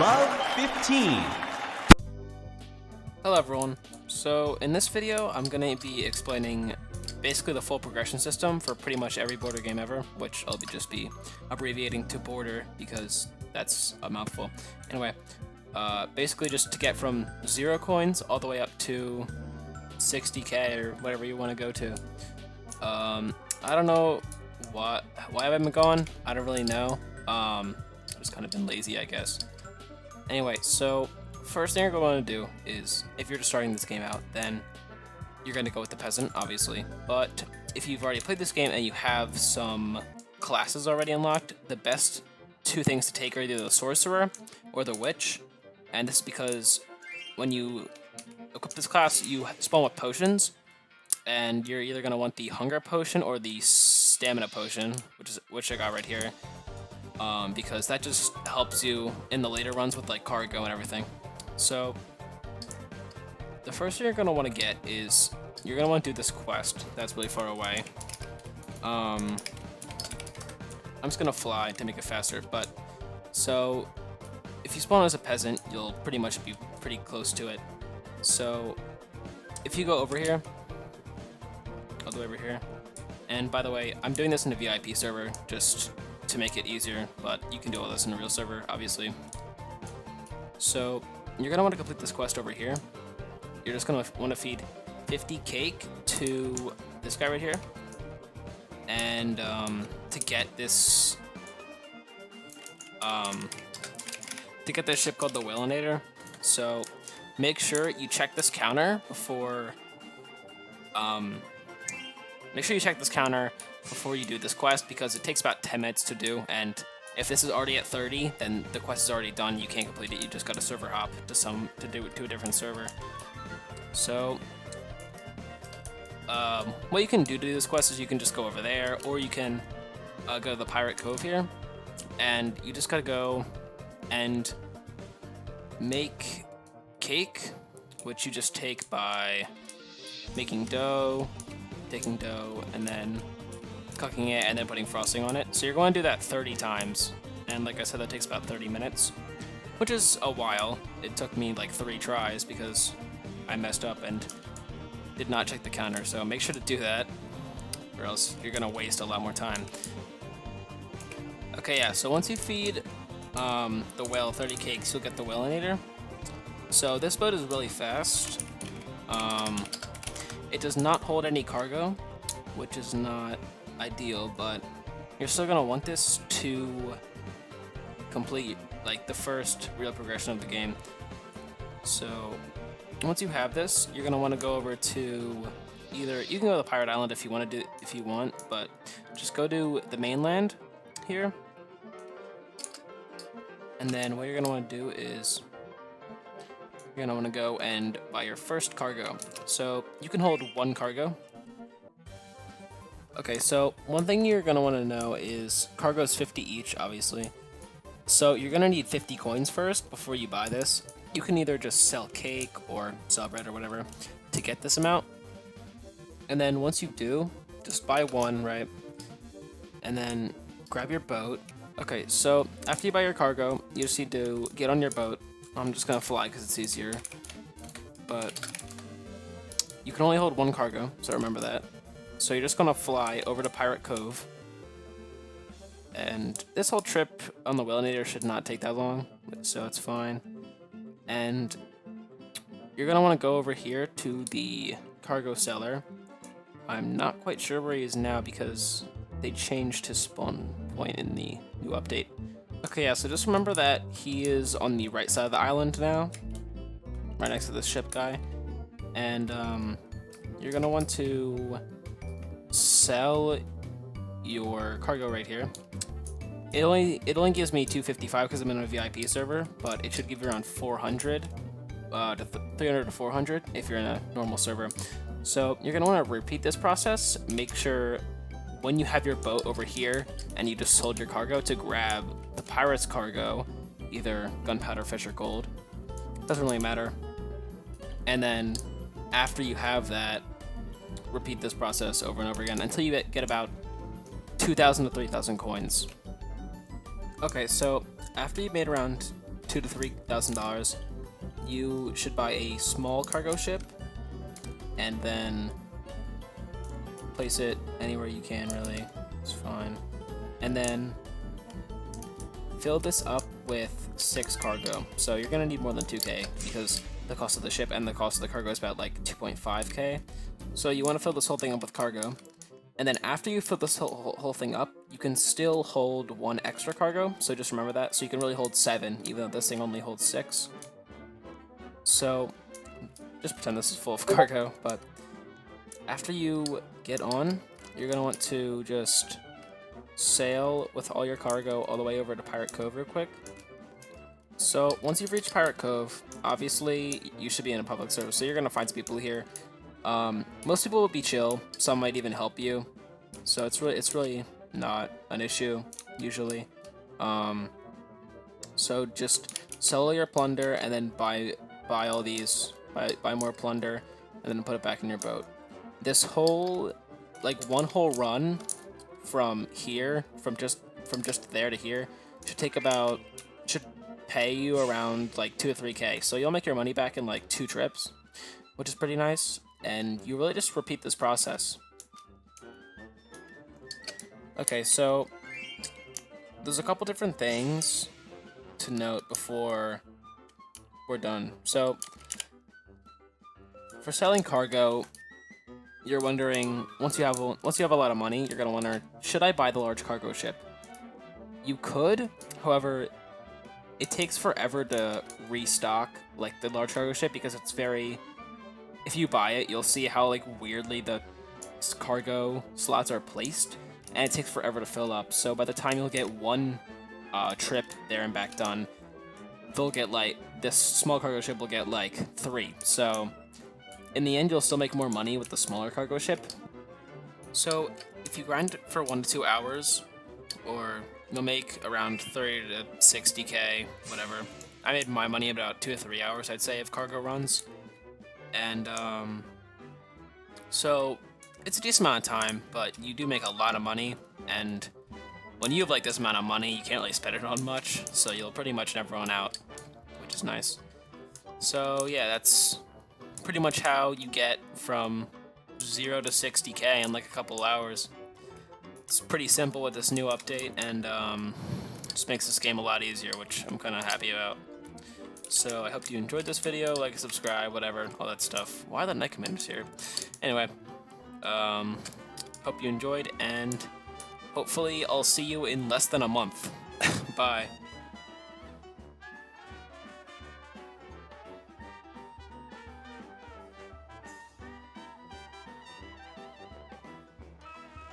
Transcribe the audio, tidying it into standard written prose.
Love 15. Hello everyone. So in this video I'm going to be explaining basically the full progression system for pretty much every border game ever, which I'll just be abbreviating to border because that's a mouthful. Anyway, basically just to get from 0 coins all the way up to 60k or whatever you want to go to. I don't know why I haven't been going. I don't really know. I've just kind of been lazy, I guess. Anyway, so first thing you're going to do is, if you're just starting this game out, then you're going to go with the peasant, obviously. But if you've already played this game and you have some classes already unlocked, the best two things to take are either the sorcerer or the witch. And this is because when you equip this class, you spawn with potions, and you're either going to want the hunger potion or the stamina potion, which I got right here, because that just helps you in the later runs with like cargo and everything. So the first thing you're going to want to get is you're going to want to do this quest that's really far away. I'm just going to fly to make it faster, but so if you spawn as a peasant, you'll pretty much be pretty close to it. So if you go over here, all the way over here, and by the way, I'm doing this in a VIP server just to make it easier, but you can do all this in a real server, obviously. So you're going to want to complete this quest over here. You're just going to want to feed 50 cake to this guy right here, and to get this ship called the whalinator. So make sure you check this counter before you do this quest, because it takes about 10 minutes to do, and if this is already at 30, then the quest is already done. You can't complete it. You just got to server hop to do it to a different server. So what you can do to do this quest is you can just go over there, or you can go to the Pirate Cove here, and you just gotta go and make cake, which you just take by making dough, taking dough, and then cooking it, and then putting frosting on it. So you're going to do that 30 times, and like I said, that takes about 30 minutes, which is a while. It took me like 3 tries because I messed up and did not check the counter, so make sure to do that, or else you're gonna waste a lot more time. Okay, yeah, so once you feed the whale 30 cakes, you'll get the whalinator. So this boat is really fast. It does not hold any cargo, which is not ideal, but you're still gonna want this to complete like the first real progression of the game. So once you have this, you're gonna want to go over to you can go to the Pirate Island if you want, but just go to the mainland here. And then what you're gonna want to do is you're gonna want to go and buy your first cargo. So you can hold 1 cargo. Okay, so one thing you're gonna want to know is cargo is 50 each, obviously. So you're gonna need 50 coins first before you buy this. You can either just sell cake or sell bread or whatever to get this amount. And then once you do, just buy 1, right? And then grab your boat. Okay, so after you buy your cargo, you just need to get on your boat. I'm just gonna fly because it's easier. But you can only hold 1 cargo, so remember that. So you're just gonna fly over to Pirate Cove. And this whole trip on the whalinator should not take that long, so it's fine. And you're going to want to go over here to the cargo seller. I'm not quite sure where he is now because they changed his spawn point in the new update. Okay, yeah, so just remember that he is on the right side of the island now, right next to the ship guy. And you're going to want to sell your cargo right here. It only gives me 255 because I'm in a VIP server, but it should give you around 400 to 300 to 400 if you're in a normal server. So you're gonna want to repeat this process. Make sure when you have your boat over here and you just sold your cargo to grab the pirate's cargo, either gunpowder, fish, or gold. Doesn't really matter. And then after you have that, repeat this process over and over again until you get about 2,000 to 3,000 coins. Okay, so after you've made around $2,000 to $3,000, you should buy a small cargo ship and then place it anywhere you can, really. It's fine. And then fill this up with 6 cargo. So you're gonna need more than 2k because the cost of the ship and the cost of the cargo is about like 2.5k. So you want to fill this whole thing up with cargo. And then after you fill this whole thing up, you can still hold 1 extra cargo. So just remember that. So you can really hold 7, even though this thing only holds 6. So just pretend this is full of cargo. But after you get on, you're going to want to just sail with all your cargo all the way over to Pirate Cove real quick. So once you've reached Pirate Cove, obviously you should be in a public service. So you're going to find some people here. Most people will be chill. Some might even help you. So it's really not an issue usually. So just sell all your plunder and then buy all these, buy more plunder, and then put it back in your boat. This whole, like, one whole run from here, from just there to here, should pay you around like 2 or 3k. So you'll make your money back in like 2 trips, which is pretty nice. And you really just repeat this process. Okay, so there's a couple different things to note before we're done. So for selling cargo, you're wondering, once you have a lot of money, you're gonna wonder, should I buy the large cargo ship? You could, however, it takes forever to restock like the large cargo ship because it's very. If you buy it, you'll see how like weirdly the cargo slots are placed, and it takes forever to fill up. So by the time you'll get 1 trip there and back done, they'll get like, this small cargo ship will get like 3. So in the end, you'll still make more money with the smaller cargo ship. So if you grind for 1 to 2 hours, or you'll make around 30 to 60k, whatever. I made my money in about 2 to 3 hours, I'd say, of cargo runs. And, so it's a decent amount of time, but you do make a lot of money, and when you have like this amount of money, you can't really spend it on much, so you'll pretty much never run out, which is nice. So yeah, that's pretty much how you get from 0 to 60k in like a couple hours. It's pretty simple with this new update, and just makes this game a lot easier, which I'm kind of happy about. So I hope you enjoyed this video, like, subscribe, whatever, all that stuff. Why are the night commanders here? Anyway, hope you enjoyed, and hopefully I'll see you in less than a month. Bye.